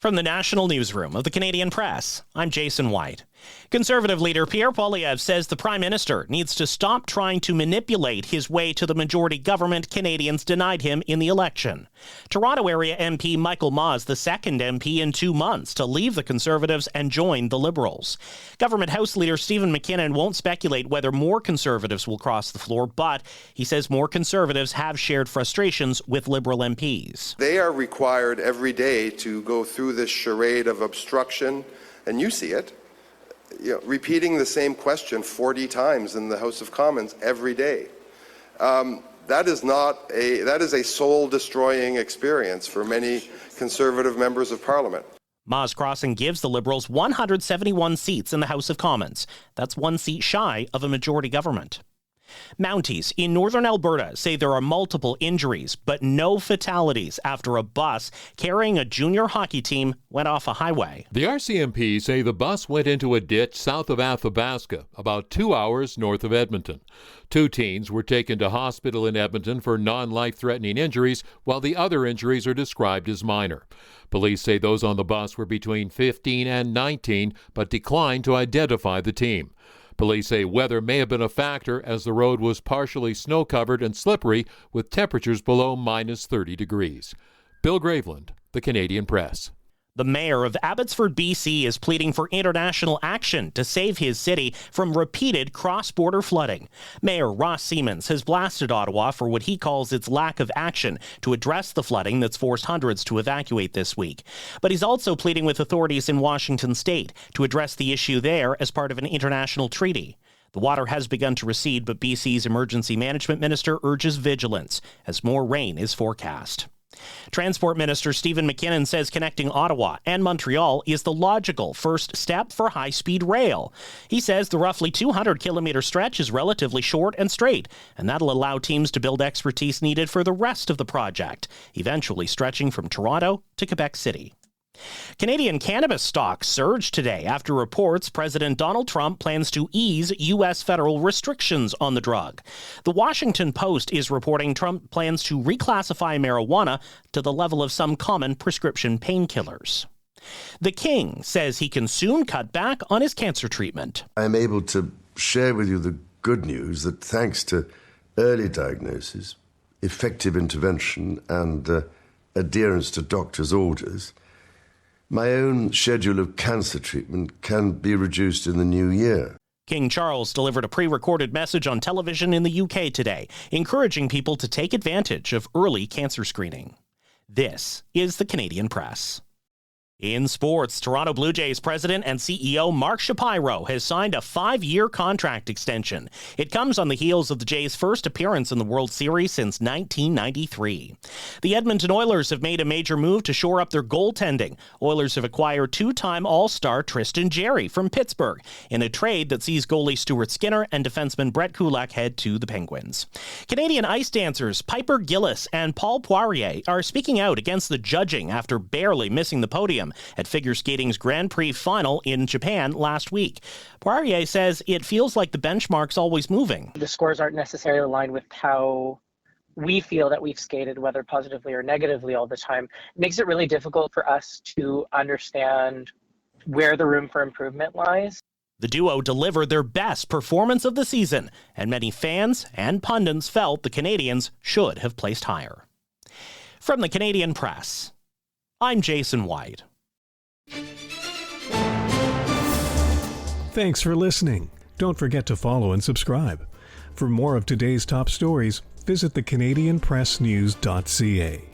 From the National Newsroom of the Canadian Press, I'm Jason White. Conservative leader Pierre Poilievre says the Prime Minister needs to stop trying to manipulate his way to the majority government Canadians denied him in the election. Toronto area MP Michael Maz, the second MP in 2 months to leave the Conservatives and join the Liberals. Government House Leader Stephen McKinnon won't speculate whether more Conservatives will cross the floor, but he says more Conservatives have shared frustrations with Liberal MPs. They are required every day to go through this charade of obstruction, and you see it. Repeating the same question 40 times in the House of Commons every day. That is a soul-destroying experience for many Conservative members of Parliament. Maz Crossing gives the Liberals 171 seats in the House of Commons. That's 1 seat shy of a majority government. Mounties in northern Alberta say there are multiple injuries, but no fatalities after a bus carrying a junior hockey team went off a highway. The RCMP say the bus went into a ditch south of Athabasca, about 2 hours north of Edmonton. 2 teens were taken to hospital in Edmonton for non-life-threatening injuries, while the other injuries are described as minor. Police say those on the bus were between 15 and 19, but declined to identify the team. Police say weather may have been a factor as the road was partially snow-covered and slippery with temperatures below minus 30 degrees. Bill Graveland, the Canadian Press. The mayor of Abbotsford, BC is pleading for international action to save his city from repeated cross-border flooding. Mayor Ross Siemens has blasted Ottawa for what he calls its lack of action to address the flooding that's forced hundreds to evacuate this week. But he's also pleading with authorities in Washington state to address the issue there as part of an international treaty. The water has begun to recede, but BC's emergency management minister urges vigilance as more rain is forecast. Transport Minister Stephen McKinnon says connecting Ottawa and Montreal is the logical first step for high-speed rail. He says the roughly 200-kilometer stretch is relatively short and straight, and that'll allow teams to build expertise needed for the rest of the project, eventually stretching from Toronto to Quebec City. Canadian cannabis stocks surged today after reports President Donald Trump plans to ease U.S. federal restrictions on the drug. The Washington Post is reporting Trump plans to reclassify marijuana to the level of some common prescription painkillers. The King says he can soon cut back on his cancer treatment. I am able to share with you the good news that thanks to early diagnosis, effective intervention, and adherence to doctors' orders, my own schedule of cancer treatment can be reduced in the new year. King Charles delivered a pre-recorded message on television in the UK today, encouraging people to take advantage of early cancer screening. This is the Canadian Press. In sports, Toronto Blue Jays president and CEO Mark Shapiro has signed a 5-year contract extension. It comes on the heels of the Jays' first appearance in the World Series since 1993. The Edmonton Oilers have made a major move to shore up their goaltending. Oilers have acquired 2-time All-Star Tristan Jarry from Pittsburgh in a trade that sees goalie Stuart Skinner and defenseman Brett Kulak head to the Penguins. Canadian ice dancers Piper Gillis and Paul Poirievre are speaking out against the judging after barely missing the podium at figure skating's Grand Prix final in Japan last week. Poirier says it feels like the benchmark's always moving. The scores aren't necessarily aligned with how we feel that we've skated, whether positively or negatively all the time. It makes it really difficult for us to understand where the room for improvement lies. The duo delivered their best performance of the season, and many fans and pundits felt the Canadians should have placed higher. From the Canadian Press, I'm Jason White. Thanks for listening. Don't forget to follow and subscribe. For more of today's top stories, visit thecanadianpressnews.ca.